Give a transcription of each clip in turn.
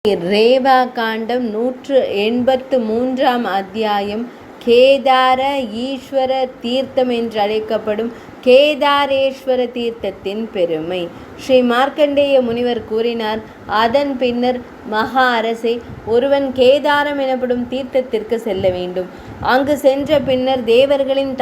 ரேவா காண்டம் 183 அத்தியாயம். கேதார ஈஸ்வர தீர்த்தம் என்றழைக்கப்படும் கேதாரேஸ்வர தீர்த்தத்தின் பெருமை. ஸ்ரீ மார்க்கண்டேய முனிவர் கூறினார். அதன் பின்னர், மகா அரசே, ஒருவன் கேதாரம் எனப்படும் தீர்த்தத்திற்கு செல்ல வேண்டும். அங்கு சென்ற பின்னர் தேவர்களின்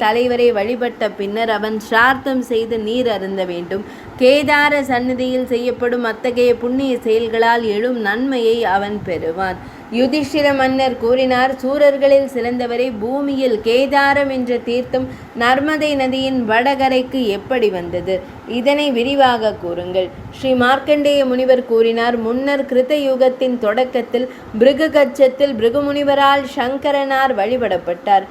தலைவரை வழிபட்ட பின்னர் அவன் சிரார்த்தம் செய்து நீர் அருந்த வேண்டும். கேதார சந்நிதியில் செய்யப்படும் அத்தகைய புண்ணிய செயல்களால் எழும் நன்மையை அவன் பெறுவான். யுதிஷ்டிர மன்னர் கூறினார். சூரர்களில் சிறந்தவரை, பூமியில் கேதாரம் என்ற தீர்த்தம் நர்மதை நதியின் வடகரைக்கு எப்படி வந்தது? இதனை விரிவாக கூறுங்கள். ஸ்ரீ மார்க்கண்டேய முனிவர் கூறினார். முன்னர் கிருத்த யுகத்தின் தொடக்கத்தில் பிருகுகச்சத்தில் பிருகுமுனிவரால் சங்கரனார் வழிபடப்பட்டார்.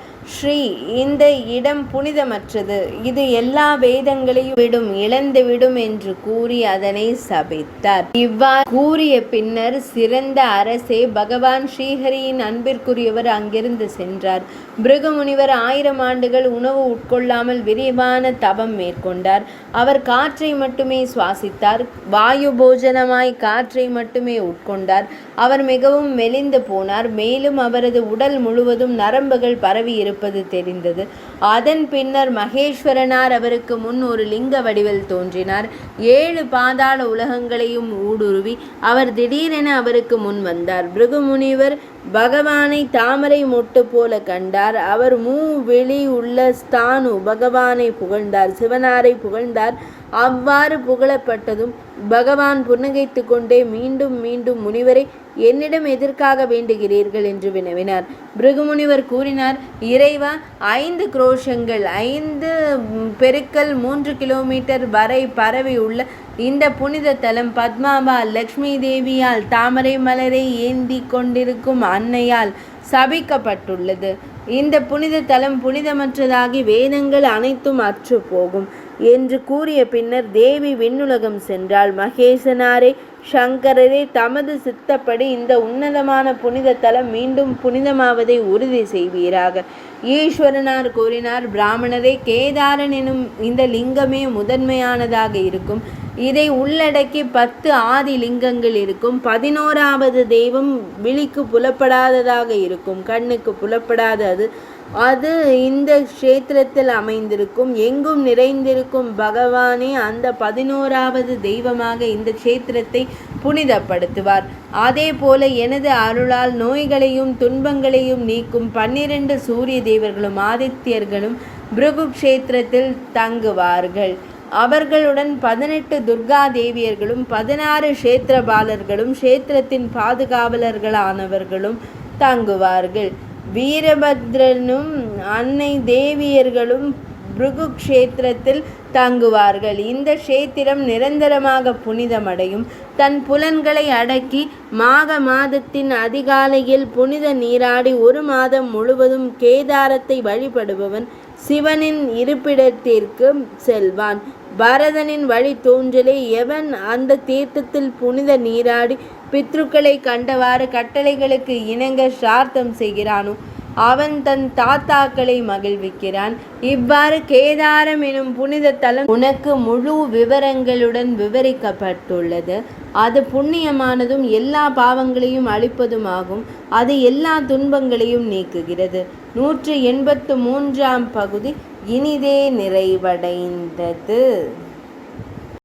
இந்த இடம் புனிதமற்றது, இது எல்லா வேதங்களையும் இழந்துவிடும் என்று கூறி அதனை சபித்தார். இவ்வாறு கூறிய பின்னர், சிறந்த அரசே, பகவான் ஸ்ரீஹரியின் அன்பிற்குரியவர் அங்கிருந்து சென்றார். பிருகுமுனிவர் 1000 ஆண்டுகள் உணவு உட்கொள்ளாமல் விரிவான தவம் மேற்கொண்டார். அவர் காற்றை மட்டுமே சுவாசித்தார். வாயு போஜனமாய் காற்றை மட்டுமே உட்கொண்டார். அவர் மிகவும் மெலிந்து போனார். மேலும் அவரது உடல் முழுவதும் நரம்புகள் பரவி இருப்பது தெரிந்தது. அதன் பின்னர் மகேஸ்வரனார் அவருக்கு முன் ஒரு லிங்க வடிவில் தோன்றினார். 7 பாதாள உலகங்களையும் ஊடுருவி அவர் திடீரென அவருக்கு முன் வந்தார். பிருகுமுனிவர் பகவானை தாமரை மொட்டு போல கண்டார். அவர் மூவிழி உள்ள ஸ்தானு பகவானை புகழ்ந்தார், சிவனாரை புகழ்ந்தார். அவ்வாறு புகழப்பட்டதும் பகவான் புன்னகைத்து கொண்டே, மீண்டும் மீண்டும், முனிவரை, என்னிடம் எதற்காக வேண்டுகிறீர்கள் என்று வினவினார். பிருகுமுனிவர் கூறினார். இறைவா, 5 குரோஷங்கள் 5 × 3 கிலோமீட்டர் வரை பரவி உள்ள இந்த புனித தலம் பத்மாபா லக்ஷ்மி தேவியால், தாமரை மலரை ஏந்தி கொண்டிருக்கும் அன்னையால் சபிக்கப்பட்டுள்ளது. இந்த புனித தலம் புனிதமற்றதாகி வேதங்கள் அனைத்தும் அற்று போகும் என்று கூறிய பின்னர் தேவி விண்ணுலகம் சென்றாள். மகேசனாரே, சங்கரரே, தமது சித்தப்படி இந்த உன்னதமான புனித தலம் மீண்டும் புனிதமாவதை உறுதி செய்வீராக. ஈஸ்வரனார் கூறினார். பிராமணரே, கேதாரன் எனும் இந்த லிங்கமே முதன்மையானதாக இருக்கும். இதை உள்ளடக்கி 10 ஆதி லிங்கங்கள் இருக்கும். 11வது தெய்வம் விழிக்கு புலப்படாததாக இருக்கும், கண்ணுக்கு புலப்படாதது. அது இந்த க்ஷேத்திரத்தில் அமைந்திருக்கும். எங்கும் நிறைந்திருக்கும் பகவானே அந்த 11வது தெய்வமாக இந்த க்ஷேத்திரத்தை புனிதப்படுத்துவார். அதே போல எனது அருளால் நோய்களையும் துன்பங்களையும் நீக்கும் 12 சூரிய தேவர்களும் ஆதித்யர்களும் பிருகு க்ஷேத்திரத்தில் தங்குவார்கள். அவர்களுடன் 18 துர்கா தேவியர்களும் 16 க்ஷேத்திரபாலர்களும் க்ஷேத்திரத்தின் பாதுகாவலர்களானவர்களும் தங்குவார்கள். வீரபத்ரனும் அன்னை தேவியர்களும் பிருகு க்ஷேத்திரத்தில் தங்குவார்கள். இந்த க்ஷேத்திரம் நிரந்தரமாக புனிதமடையும். தன் புலன்களை அடக்கி மாக மாதத்தின் அதிகாலையில் புனித நீராடி 1 மாதம் முழுவதும் கேதாரத்தை வழிபடுபவன் சிவனின் இருப்பிடத்திற்கு செல்வான். பரதனின் வழி தோன்றலே எவன் அந்த தீர்த்தத்தில் புனித நீராடி பித்ருக்களை கண்டவாறு கட்டளைகளுக்கு இணங்க சிரார்த்தம் செய்கிறானோ அவன் தன் தாத்தாக்களை மகிழ்விக்கிறான். இவ்வாறு கேதாரம் எனும் புனித தலம் உனக்கு முழு விவரங்களுடன் விவரிக்கப்பட்டுள்ளது. அது புண்ணியமானதும் எல்லா பாவங்களையும் அழிப்பதுமாகும். அது எல்லா துன்பங்களையும் நீக்குகிறது. 183ஆம் பகுதி இனிதே நிறைவடைந்தது.